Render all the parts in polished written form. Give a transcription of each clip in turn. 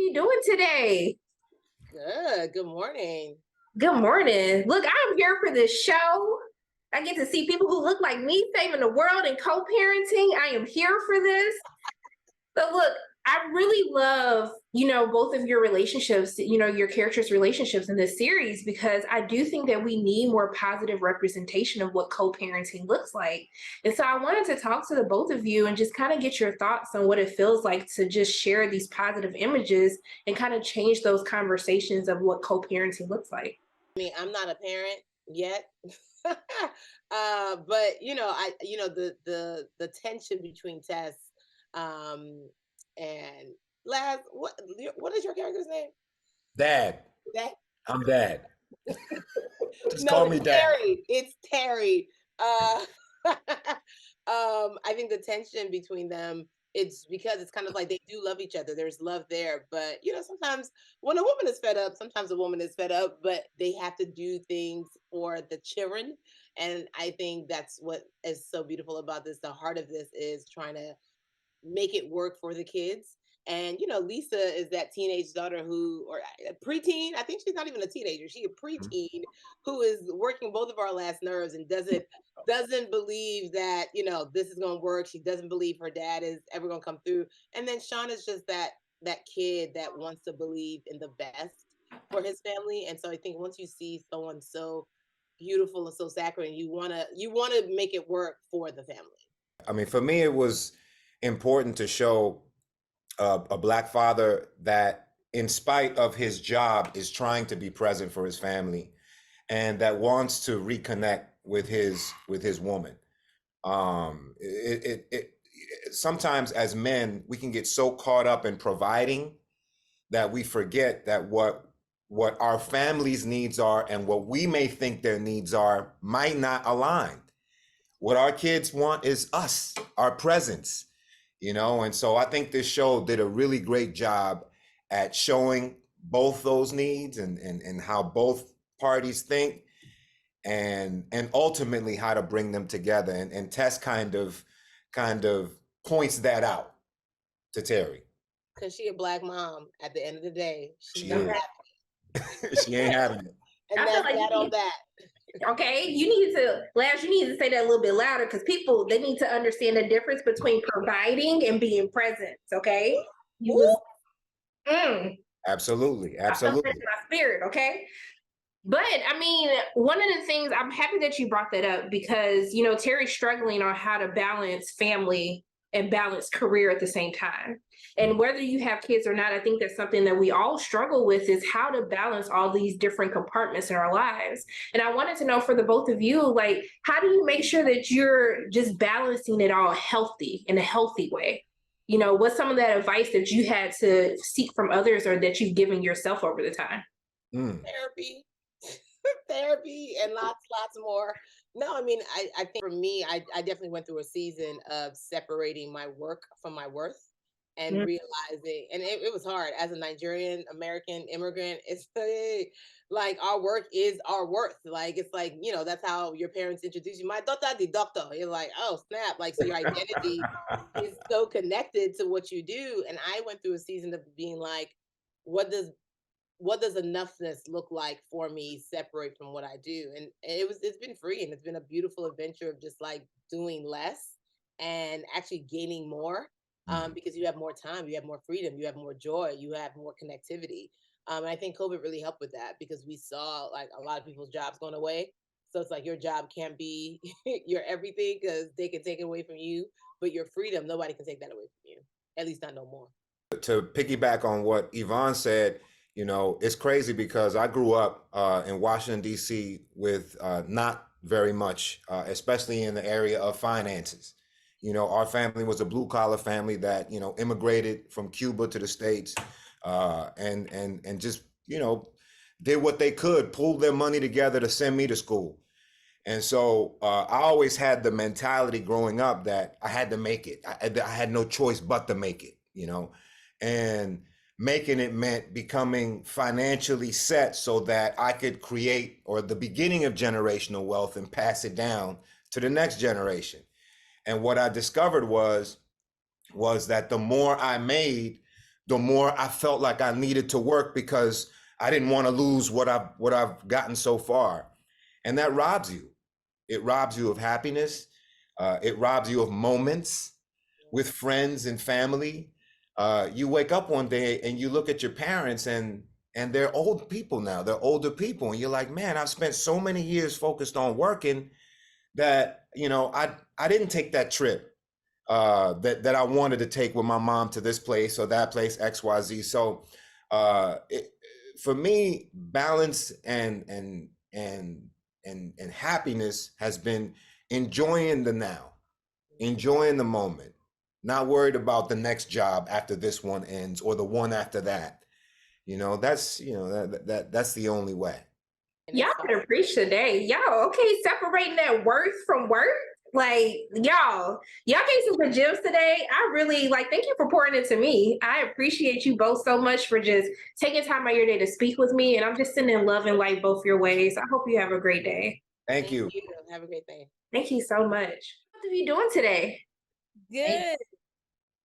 you doing today? Good. Good morning. Good morning. Look, I'm here for this show. I get to see people who look like me saving the world and co-parenting. I am here for this. So look, I really love, both of your relationships, your characters' relationships in this series, because I do think that we need more positive representation of what co-parenting looks like. And so I wanted to talk to the both of you and just kind of get your thoughts on what it feels like to just share these positive images and kind of change those conversations of what co-parenting looks like. I mean, I'm not a parent yet. But the tension between Tess um and Laz, what is your character's name? Dad. Dad? I'm Dad. Just No, call me it's Dad. Terry. It's Terry. I think the tension between them, it's because it's kind of like they do love each other. There's love there, but sometimes when a woman is fed up, sometimes a woman is fed up, but they have to do things for the children. And I think that's what is so beautiful about this. The heart of this is trying to make it work for the kids. And Lisa is that teenage daughter or preteen. I think she's not even a teenager. She's a preteen who is working both of our last nerves and doesn't believe that this is going to work. She doesn't believe her dad is ever going to come through. And then Sean is just that kid that wants to believe in the best for his family. And so I think once you see someone so beautiful and so sacred, you wanna make it work for the family. I mean, for me, it was important to show a Black father that, in spite of his job, is trying to be present for his family, and that wants to reconnect with his woman. Sometimes as men, we can get so caught up in providing that we forget that what our family's needs are and what we may think their needs are might not align. What our kids want is us, our presence, and so I think this show did a really great job at showing both those needs and how both parties think, and ultimately how to bring them together. And Tess kind of points that out to Terry. Because she a Black mom at the end of the day. She ain't having it. And that's like that on that. Okay, Laz, you need to say that a little bit louder, because people, they need to understand the difference between providing and being present. Okay, Absolutely. My spirit. Okay. But I mean, one of the things, I'm happy that you brought that up, because Terry's struggling on how to balance family and balance career at the same time. And whether you have kids or not, I think that's something that we all struggle with, is how to balance all these different compartments in our lives. And I wanted to know, for the both of you, like, how do you make sure that you're just balancing it all in a healthy way? What's some of that advice that you had to seek from others, or that you've given yourself over the time? Therapy and lots more. No, I mean, I think for me, I definitely went through a season of separating my work from my worth, and realizing, and it was hard as a Nigerian American immigrant. It's like our work is our worth. Like, it's like, that's how your parents introduce you. My daughter, the doctor. You're like, oh snap. Like, so your identity is so connected to what you do. And I went through a season of being like, what does enoughness look like for me, separate from what I do? And it's been free, and it's been a beautiful adventure of just like doing less and actually gaining more, because you have more time, you have more freedom, you have more joy, you have more connectivity. And I think COVID really helped with that, because we saw like a lot of people's jobs going away. So it's like your job can't be your everything, because they can take it away from you, but your freedom, nobody can take that away from you, at least not no more. To piggyback on what Yvonne said, it's crazy, because I grew up in Washington, D.C. with not very much, especially in the area of finances. Our family was a blue collar family that, immigrated from Cuba to the States, and just, did what they could, pulled their money together to send me to school. And so I always had the mentality growing up that I had to make it. I had no choice but to make it, and making it meant becoming financially set so that I could create, or the beginning of generational wealth, and pass it down to the next generation. And what I discovered was that the more I made, the more I felt like I needed to work because I didn't want to lose what I've gotten so far. And that robs you. It robs you of happiness. It robs you of moments with friends and family. You wake up one day and you look at your parents, and they're old people now. They're older people, and you're like, man, I've spent so many years focused on working that I didn't take that trip that I wanted to take with my mom to this place or that place, XYZ. So for me, balance and happiness has been enjoying the now, enjoying the moment, not worried about the next job after this one ends or the one after that. That's that's the only way. Y'all better preach today. Y'all, okay, separating that worth from work. Like, y'all gave some good gems today. I really thank you for pouring into me. I appreciate you both so much for just taking time out of your day to speak with me. And I'm just sending love and light both your ways. I hope you have a great day. Thank you. Have a great day. Thank you so much. What are you doing today? Good.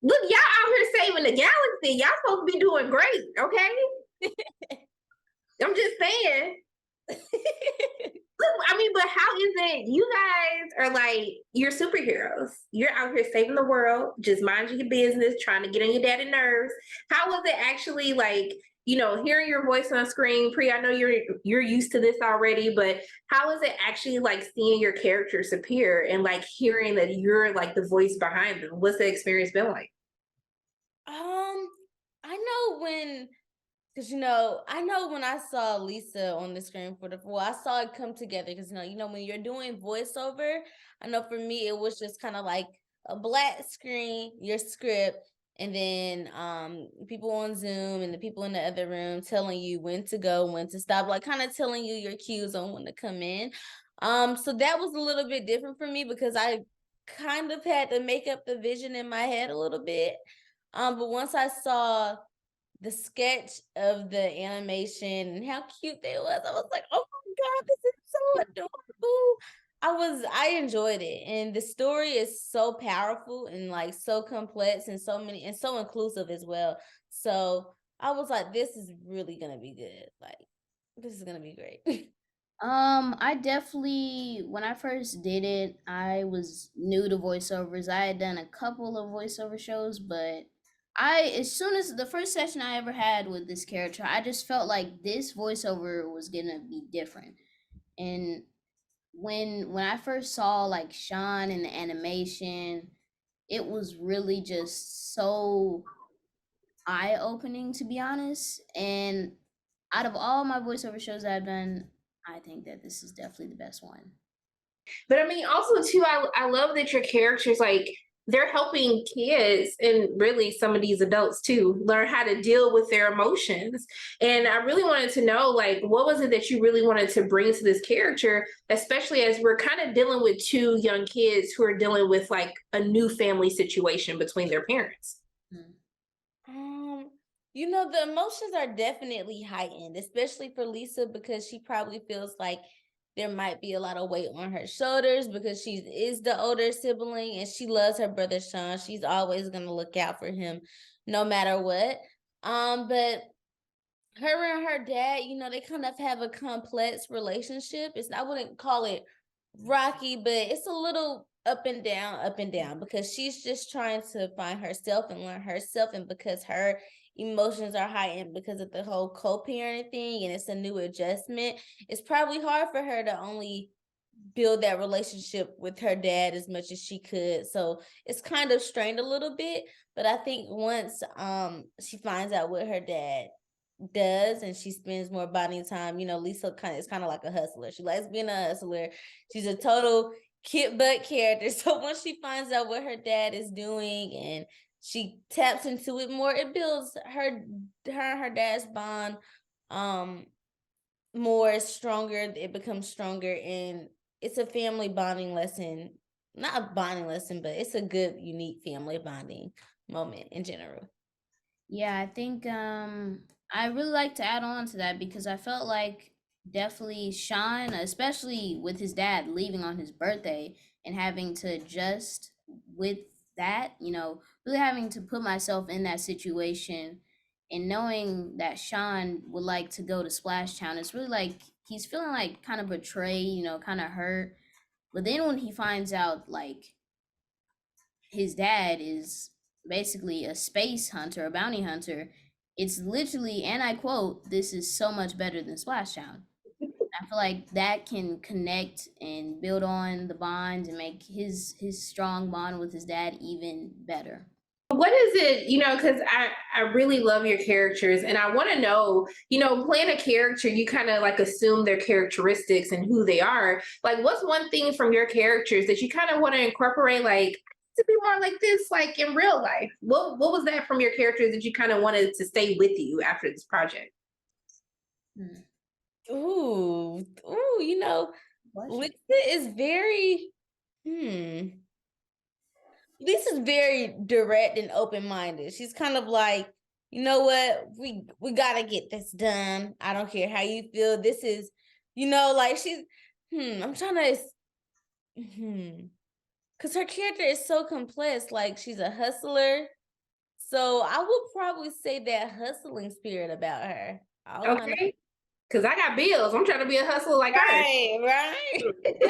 Look, y'all out here saving the galaxy. Y'all supposed to be doing great, okay? I'm just saying. Look, I mean, but how is it you guys are you're superheroes? You're out here saving the world, just mind your business, trying to get on your daddy nerves. How was it actually hearing your voice on screen? Priah, I know you're used to this already, but how is it actually seeing your characters appear and hearing that you're the voice behind them? What's the experience been like? I know when, because I know when I saw Lisa on the screen I saw it come together. Because when you're doing voiceover, I know for me it was just kind of like a black screen, your script, and then people on Zoom and the people in the other room telling you when to go, when to stop, kind of telling you your cues on when to come in. So that was a little bit different for me because I kind of had to make up the vision in my head a little bit. But once I saw the sketch of the animation and how cute they was, I was like, oh my God, this is so adorable. I enjoyed it. And the story is so powerful and so complex and so many and so inclusive as well. So I was like, this is really gonna be good. This is gonna be great. I definitely, when I first did it, I was new to voiceovers. I had done a couple of voiceover shows, but as soon as the first session I ever had with this character, I just felt like this voiceover was gonna be different. And when I first saw Sean in the animation, it was really just so eye-opening, to be honest. And out of all my voiceover shows I've done, I think that this is definitely the best one. But I mean, also too, I love that your characters they're helping kids and really some of these adults too learn how to deal with their emotions. And I really wanted to know what was it that you really wanted to bring to this character, especially as we're kind of dealing with two young kids who are dealing with a new family situation between their parents. The emotions are definitely heightened, especially for Lisa, because she probably feels like there might be a lot of weight on her shoulders because she is the older sibling and she loves her brother Sean. She's always gonna look out for him no matter what. But her and her dad, they kind of have a complex relationship. I wouldn't call it rocky, but it's a little up and down because she's just trying to find herself and learn herself, and because her emotions are heightened because of the whole co-parenting thing and it's a new adjustment, it's probably hard for her to only build that relationship with her dad as much as she could. So it's kind of strained a little bit, but I think once she finds out what her dad does and she spends more bonding time, Lisa is kind of like a hustler. She likes being a hustler. She's a total kid butt character. So once she finds out what her dad is doing and she taps into it more, it builds her and her dad's bond more stronger. It becomes stronger, and it's a family bonding lesson. Not a bonding lesson, but it's a good, unique family bonding moment in general. Yeah, I think I really like to add on to that because I felt like definitely Sean, especially with his dad leaving on his birthday and having to adjust with that, really having to put myself in that situation And knowing that Sean would like to go to Splash Town, it's really like he's feeling like kind of betrayed, you know, kind of hurt. But then when he finds out like his dad is basically a space hunter, a bounty hunter, it's literally, and I quote, "This is so much better than Splash Town." I feel like that can connect and build on the bond and make his strong bond with his dad even better. What is it, because I really love your characters and I want to know, playing a character, you kind of like assume their characteristics and who they are. Like, what's one thing from your characters that you kind of want to incorporate, like, to be more like this, like in real life? What was that from your characters that you kind of wanted to stay with you after this project? Ooh, Lisa is very, Lisa's very direct and open-minded. She's kind of like, you know what, we gotta get this done. I don't care how you feel. This is, like she's, I'm trying to, because her character is so complex. Like she's a hustler. So I would probably say that hustling spirit about her. Okay. Because I got bills. I'm trying to be a hustler like her. Right.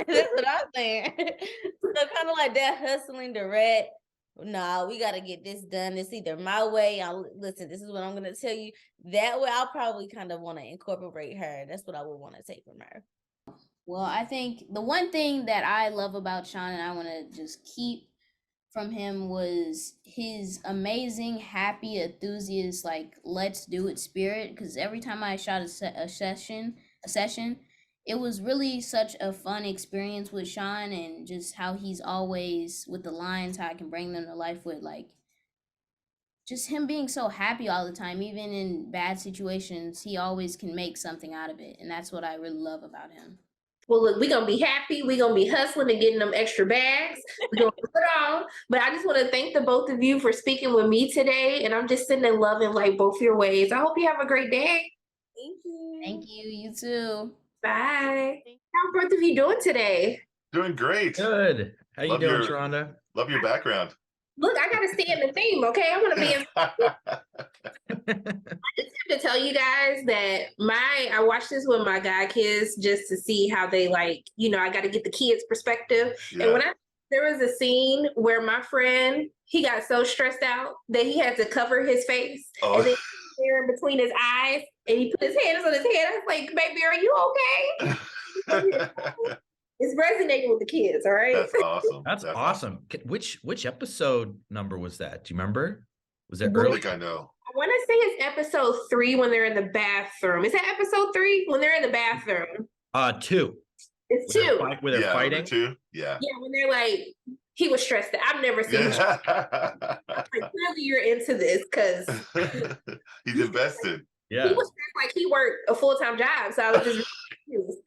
That's what I'm saying. So kind of like that hustling direct. Nah, we got to get this done. It's either my way. Listen, this is what I'm going to tell you. That way, I'll probably kind of want to incorporate her. That's what I would want to take from her. Well, I think the one thing that I love about Sean and I want to just keep from him was his amazing, happy, enthusiast, like let's do it spirit. Because every time I shot a session, it was really such a fun experience with Sean, and just how he's always with the lines, how I can bring them to life with like just him being so happy all the time, even in bad situations, he always can make something out of it, and that's what I really love about him. Well, look, we're going to be happy. We're going to be hustling and getting them extra bags. We're going to put it on. But I just want to thank the both of you for speaking with me today. And I'm just sitting and loving like both your ways. I hope you have a great day. Thank you. Thank you. You too. Bye. How are both of you doing today? Doing great. Good. How you doing, Sharonda? Love your background. Look, I got to stay in the theme, okay? I'm going to be in. I just have to tell you guys that I watched this with my guy kids just to see how they like, I got to get the kids' perspective. Yeah. And there was a scene where my friend, he got so stressed out that he had to cover his face. Oh. And then there in between his eyes, and he put his hands on his head. I was like, baby, are you okay? It's resonating with the kids, all right? That's awesome. That's awesome. Which episode number was that? Do you remember? Was it early? I think I know. I want to say it's episode 3 when they're in the bathroom. Is that episode 3 when they're in the bathroom? 2. It's 2. Where they're fighting? 2. Yeah. Yeah, when they're like, he was stressed out. I've never seen him. Like, clearly you're into this because he's invested. Yeah. He was stressed like he worked a full-time job. So I was just confused.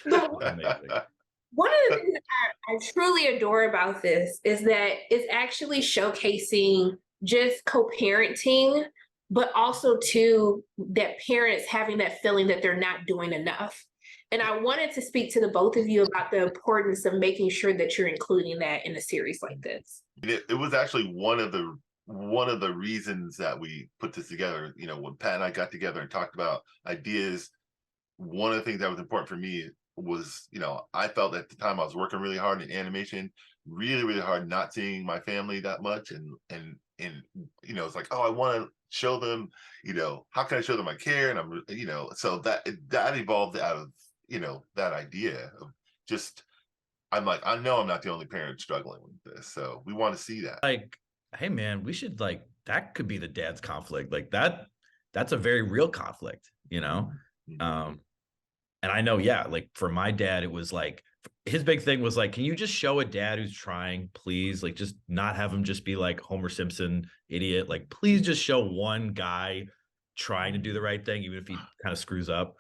But one of the things that I truly adore about this is that it's actually showcasing just co-parenting, but also too that parents having that feeling that they're not doing enough. And I wanted to speak to the both of you about the importance of making sure that you're including that in a series like this. It was actually one of the reasons that we put this together. When Pat and I got together and talked about ideas, one of the things that was important for me was, I felt at the time I was working really hard in animation, really, really hard, not seeing my family that much. And it's like, oh, I want to show them, how can I show them I care? And I'm, so that evolved out of, that idea of just, I'm like, I know I'm not the only parent struggling with this. So we want to see that. Like, hey man, we should that could be the dad's conflict. Like that's a very real conflict, And I know, yeah, like for my dad, it was like, his big thing was like, can you just show a dad who's trying, please? Like, just not have him just be like Homer Simpson idiot. Like, please just show one guy trying to do the right thing, even if he kind of screws up.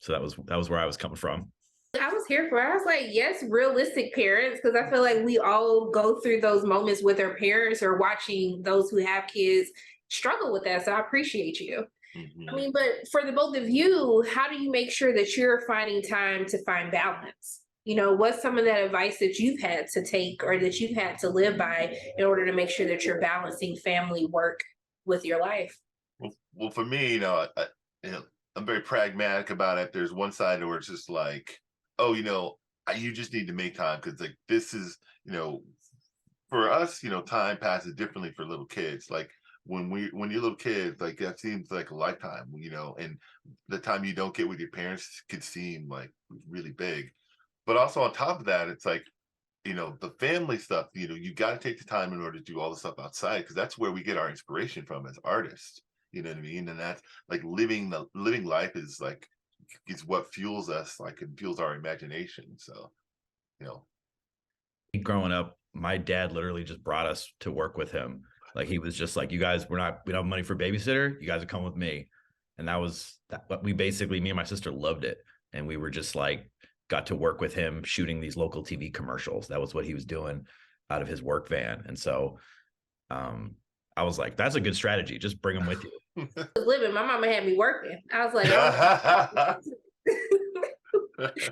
So that was where I was coming from. I was here for it. I was like, yes, realistic parents, because I feel like we all go through those moments with our parents or watching those who have kids struggle with that. So I appreciate you. I mean, but for the both of you, how do you make sure that you're finding time to find balance? What's some of that advice that you've had to take or that you've had to live by in order to make sure that you're balancing family, work, with your life. Well, for me, you know, I'm very pragmatic about it. There's one side where it's just like, oh, you just need to make time because like this is, for us, time passes differently for little kids. Like when you're little kids, like that seems like a lifetime, and the time you don't get with your parents could seem like really big. But also on top of that, it's like, the family stuff, you got to take the time in order to do all the stuff outside because that's where we get our inspiration from as artists. You know what I mean? And that's like living life is what fuels us, like it fuels our imagination. So, growing up, my dad literally just brought us to work with him. Like he was just like, you guys, we don't have money for babysitter. You guys would come with me. And that was that. But me and my sister loved it. And we were just like, got to work with him shooting these local TV commercials. That was what he was doing out of his work van. And so I was like, that's a good strategy. Just bring him with you. Living, my mama had me working. I was like,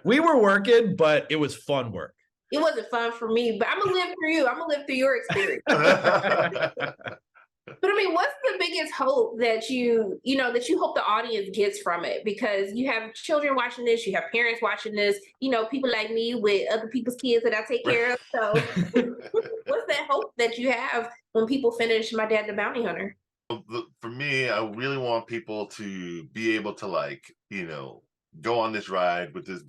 we were working, but it was fun work. It wasn't fun for me, but I'm gonna live through you. I'm gonna live through your experience. But I mean, what's the biggest hope that you hope the audience gets from it? Because you have children watching this, you have parents watching this, people like me with other people's kids that I take care of. So what's that hope that you have when people finish My Dad the Bounty Hunter? For me, I really want people to be able to go on this ride with this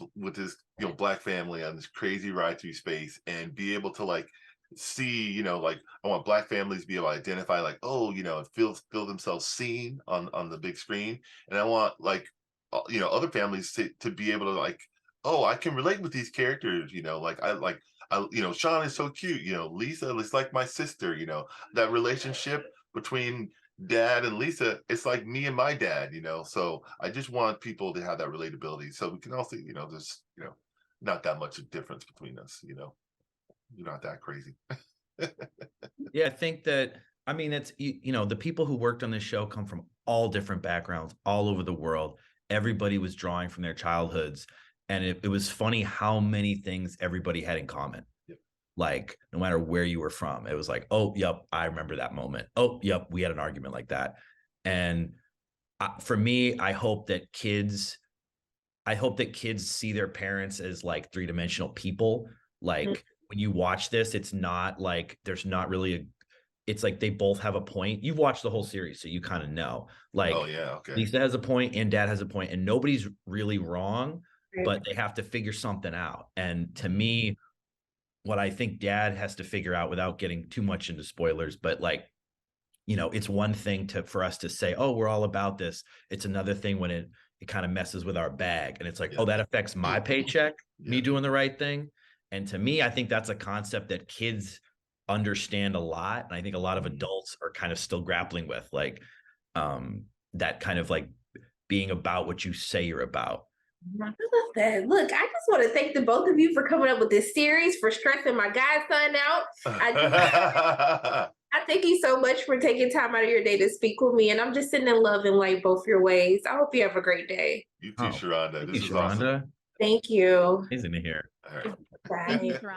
Black family on this crazy ride through space and be able to see, I want Black families to be able to identify feel themselves seen on the big screen. And I want other families to be able to oh, I can relate with these characters, Sean is so cute, Lisa is like my sister, that relationship between dad and Lisa, it's like me and my dad, so I just want people to have that relatability so we can also, there's not that much of difference between us, you're not that crazy. Yeah, I think that, I mean, it's, the people who worked on this show come from all different backgrounds, all over the world. Everybody was drawing from their childhoods. And it was funny how many things everybody had in common. Yep. Like, no matter where you were from, it was like, oh, yep, I remember that moment. Oh, yep, we had an argument like that. And for me, I hope that kids see their parents as like three-dimensional people. Like when you watch this, it's not like there's not really it's like they both have a point. You've watched the whole series, so you kind of know. Like, oh yeah, okay. Lisa has a point and dad has a point, and nobody's really wrong, but they have to figure something out. And to me, what I think dad has to figure out, without getting too much into spoilers, but it's one thing for us to say, oh, we're all about this. It's another thing when it kind of messes with our bag. And it's like, oh, that affects my paycheck, me doing the right thing. And to me, I think that's a concept that kids understand a lot. And I think a lot of adults are kind of still grappling with that kind of being about what you say you're about. I love that. Look, I just want to thank the both of you for coming up with this series, for stressing my godson out. I thank you so much for taking time out of your day to speak with me. And I'm just sending love and light both your ways. I hope you have a great day. You too, Sharonda. Thank This you, is awesome. Sharonda. Thank you. Amazing to hear. All right. Bye. Thank you, Sharonda.